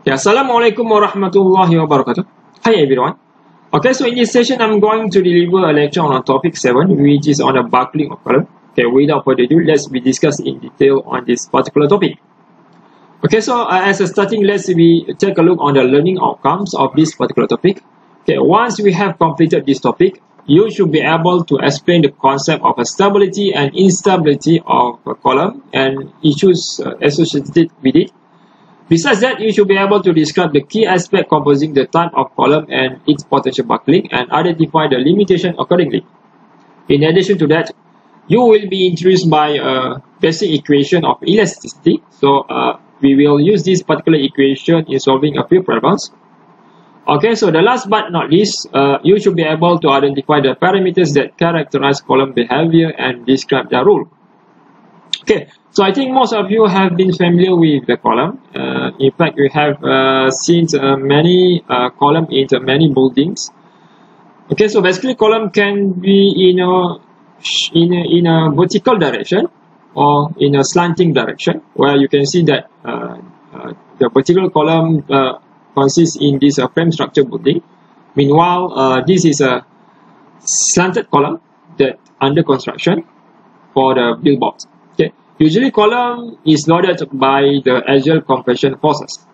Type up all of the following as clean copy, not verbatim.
Assalamualaikum warahmatullahi wabarakatuh. Hi everyone. Okay, so in this session, I'm going to deliver a lecture on topic 7, which is on the buckling of column. Okay, without further ado, let's be discuss in detail on this particular topic. Okay, so as a starting, let's take a look on the learning outcomes of this particular topic. Okay, once we have completed this topic, you should be able to explain the concept of a stability and instability of a column and issues associated with it. Besides that, you should be able to describe the key aspect composing the type of column and its potential buckling and identify the limitation accordingly. In addition to that, you will be introduced by a basic equation of elasticity. So we will use this particular equation in solving a few problems. Okay, so the last but not least, you should be able to identify the parameters that characterize column behavior and describe their rule. Okay, so I think most of you have been familiar with the column. In fact, we have seen many columns in many buildings. Okay, so basically column can be in a vertical direction or in a slanting direction, where you can see that the vertical column consists in this frame structure building. Meanwhile, this is a slanted column that under construction for the billboards. Okay. Usually column is loaded by the axial compression forces.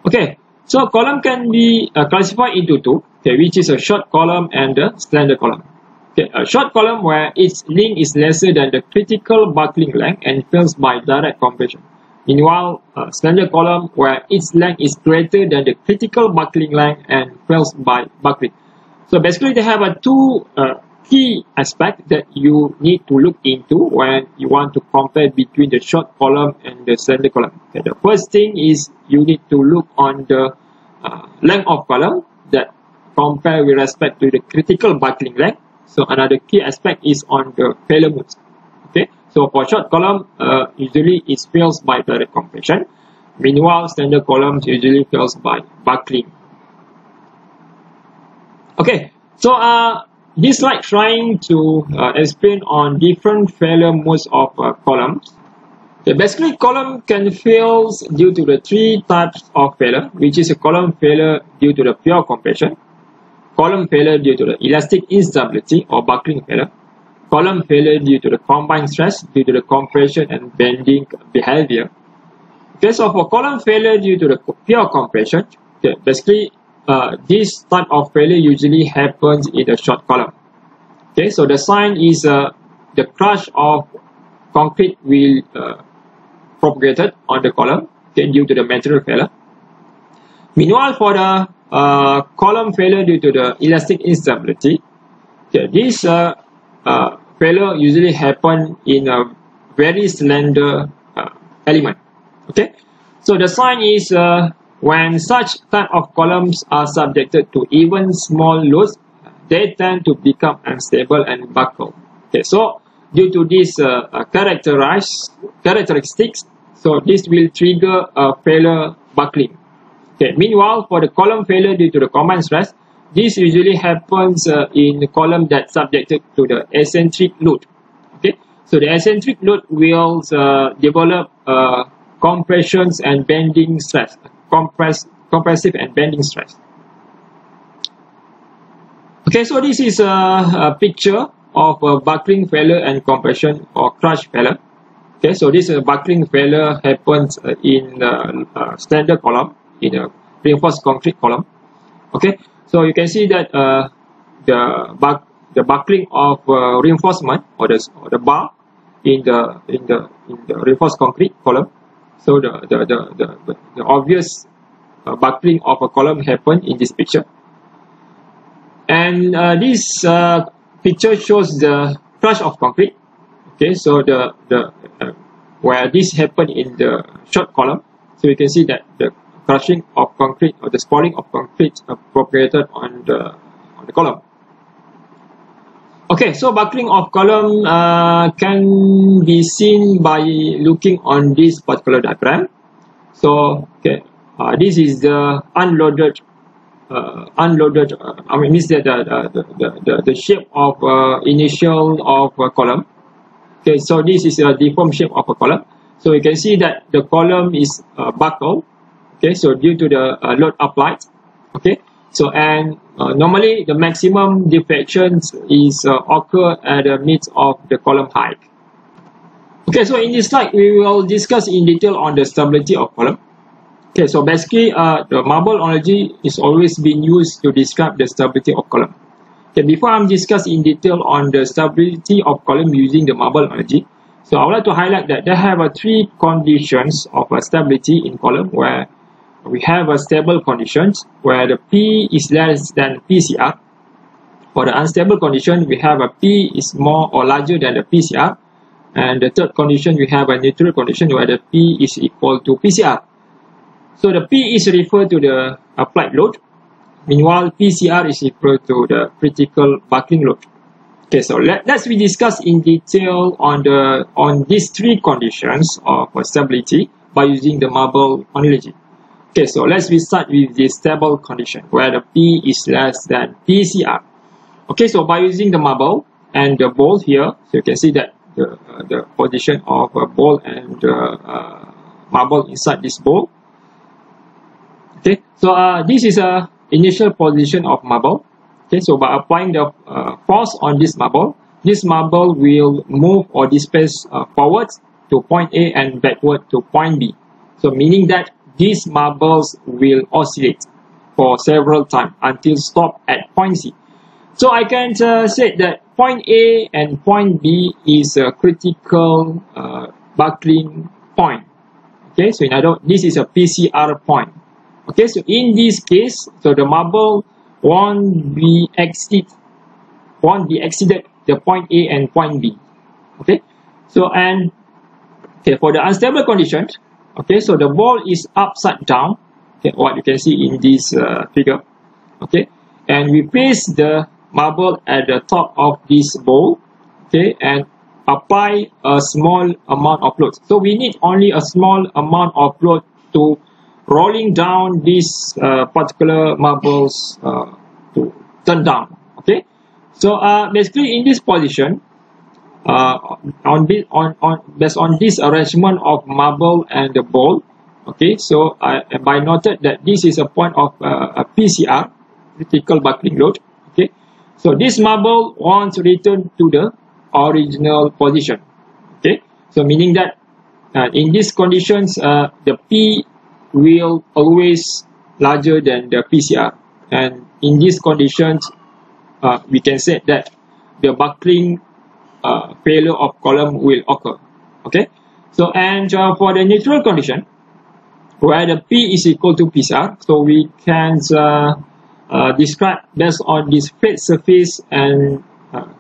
Okay, so column can be classified into two, okay, which is a short column and a slender column. Okay, a short column where its length is lesser than the critical buckling length and fails by direct compression. Meanwhile, a slender column where its length is greater than the critical buckling length and fails by buckling. So basically they have two key aspect that you need to look into when you want to compare between the short column and the slender column. Okay, the first thing is you need to look on the length of column that compare with respect to the critical buckling length. So another key aspect is on the failure modes. Okay, so for short column, usually it fails by direct compression. Meanwhile, slender columns usually fails by buckling. Okay, so this slide trying to explain on different failure modes of columns. Okay, basically, column can fail due to the three types of failure, which is a column failure due to the pure compression, column failure due to the elastic instability or buckling failure, column failure due to the combined stress due to the compression and bending behavior. Okay, so for column failure due to the pure compression, okay, basically this type of failure usually happens in the short column. Okay, so the sign is the crush of concrete will propagated on the column, okay, due to the material failure. Meanwhile, for the column failure due to the elastic instability, okay, this failure usually happen in a very slender element. Okay, so the sign is when such type of columns are subjected to even small loads, they tend to become unstable and buckle. Okay, so due to these characteristics, so this will trigger a failure buckling. Okay, meanwhile, for the column failure due to the combined stress, this usually happens in the column that's subjected to the eccentric load. Okay, so the eccentric load will develop compressions and bending stress. Compressive and bending stress. Okay, so this is a picture of a buckling failure and compression or crush failure. Okay, so this buckling failure happens in the standard column, in a reinforced concrete column. Okay, so you can see that the buckling of reinforcement or the bar in the reinforced concrete column. So the obvious buckling of a column happen in this picture, and this picture shows the crush of concrete. Okay, so where this happen in the short column, so you can see that the crushing of concrete or the spalling of concrete propagated on the column. Okay, so buckling of column can be seen by looking on this particular diagram. So, okay, this is the unloaded. I mean, this is the shape of initial of a column. Okay, so this is a deformed shape of a column. So you can see that the column is buckled. Okay, so due to the load applied. Okay, so and normally the maximum deflections is occur at the midst of the column height. Okay, so in this slide we will discuss in detail on the stability of column. Okay, so basically the marble analogy is always being used to describe the stability of column. Okay, before I'm discussing in detail on the stability of column using the marble analogy, so I would like to highlight that there have three conditions of stability in column, where we have a stable conditions where the P is less than PCR. For the unstable condition, we have a P is more or larger than the PCR. And the third condition, we have a neutral condition where the P is equal to PCR. So the P is referred to the applied load. Meanwhile, PCR is equal to the critical buckling load. Okay, so let's discuss in detail on these three conditions of stability by using the marble analogy. Okay, so let's start with the stable condition where the P is less than PCR. Okay, so by using the marble and the ball here, so you can see that the position of a ball and marble inside this ball. Okay, so this is a initial position of marble. Okay, so by applying the force on this marble will move or displace forward to point A and backward to point B. So meaning that these marbles will oscillate for several times until stop at point C. So I can say that point A and point B is a critical buckling point. Okay, so in other words, this is a PCR point. Okay, so in this case, so the marble won't be exceeded the point A and point B. Okay, so and okay, for the unstable conditions, okay, so the ball is upside down. Okay, what you can see in this figure. Okay, and we place the marble at the top of this ball. Okay, and apply a small amount of load. So we need only a small amount of load to rolling down these particular marbles to turn down. Okay, so basically in this position, based on this arrangement of marble and the ball, okay, so I noted that this is a point of a PCR, critical buckling load. Okay, so this marble wants to return to the original position. Okay, so meaning that in these conditions, the P will always larger than the PCR, and in these conditions we can say that the buckling failure of column will occur. Okay, so and for the neutral condition where the P is equal to PCR, so we can describe based on this flat surface and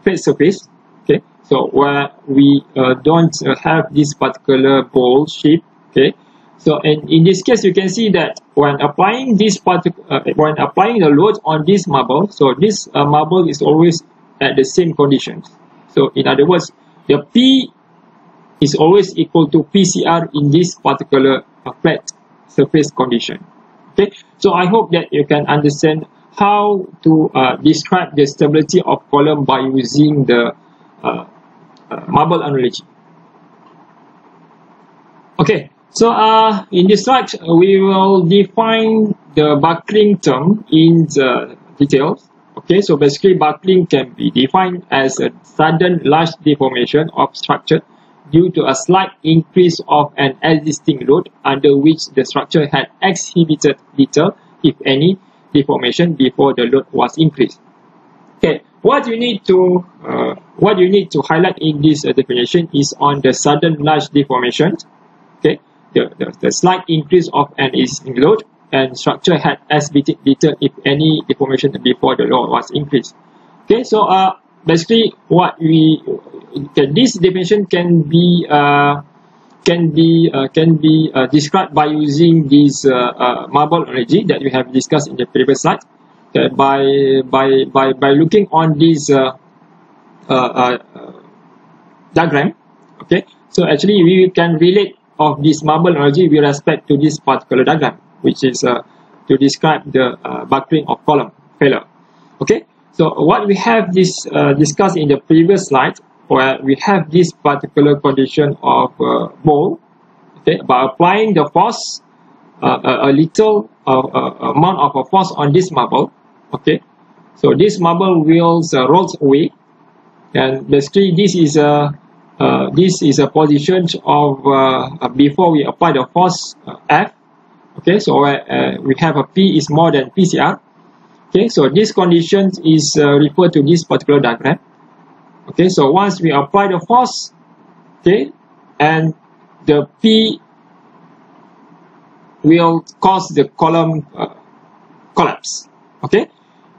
flat surface. Okay, so where we don't have this particular ball shape. Okay, so in this case you can see that when applying this when applying the load on this marble, so this marble is always at the same conditions. So in other words, the P is always equal to PCR in this particular flat surface condition. Okay, so I hope that you can understand how to describe the stability of column by using the marble analogy. Okay, so in this slide we will define the buckling term in the details. Okay, so basically buckling can be defined as a sudden large deformation of structure due to a slight increase of an existing load under which the structure had exhibited little, if any, deformation before the load was increased. Okay, what you need to highlight in this definition is on the sudden large deformation. Okay, the slight increase of an existing load and structure had exhibited little, if any, deformation before the load was increased. Okay, so basically what this definition can be described by using this marble analogy that we have discussed in the previous slide. Okay, by looking on this diagram. Okay, so actually we can relate of this marble analogy with respect to this particular diagram, which is to describe the buckling of column failure. Okay, so what we have discussed in the previous slide, where we have this particular condition of ball. Okay, by applying the force a little amount of a force on this marble. Okay, so this marble will roll away, and basically this is a position of before we apply the force F. Okay, so we have a P is more than PCR. Okay, so this condition is referred to this particular diagram. Okay, so once we apply the force, okay, and the P will cause the column collapse. Okay,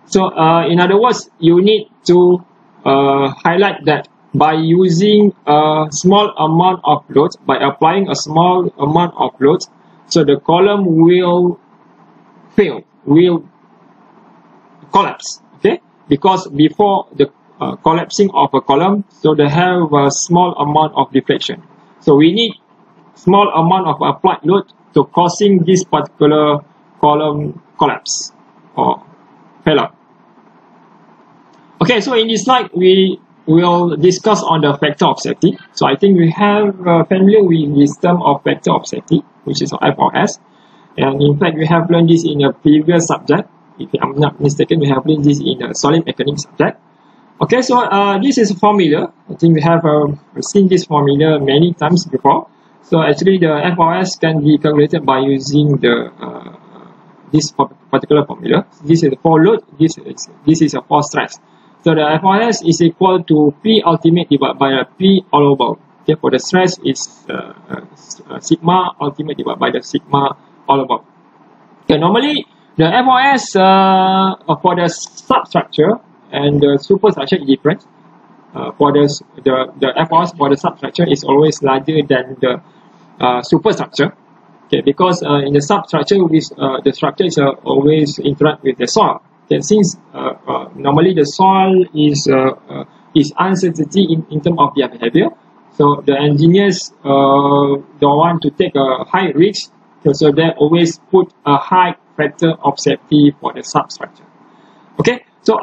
so in other words, you need to highlight that by using a small amount of load, by applying a small amount of load, so the column will fail, will collapse. Okay, because before the collapsing of a column, so they have a small amount of deflection. So we need small amount of applied load to causing this particular column collapse or failure. Okay, so in this slide we will discuss on the factor of safety. So I think we have familiar with this term of factor of safety, which is FOS, and in fact we have learned this in a previous subject. If I'm not mistaken, we have learned this in a solid mechanics subject. Okay, so this is a formula. I think we have seen this formula many times before. So actually the FOS can be calculated by using the this particular formula. This is for load, this is a for stress. So the FOS is equal to P ultimate divided by P all over. Okay, for the stress is sigma ultimate divided by the sigma all over. Okay, normally the FOS for the substructure and the superstructure is different. For the FOS for the substructure is always larger than the superstructure. Okay, because in the substructure, the structure is always interact with the soil. Okay, since normally the soil is uncertainty in terms of their behavior, so the engineers don't want to take a high risk, so they always put a high factor of safety for the substructure. Okay, so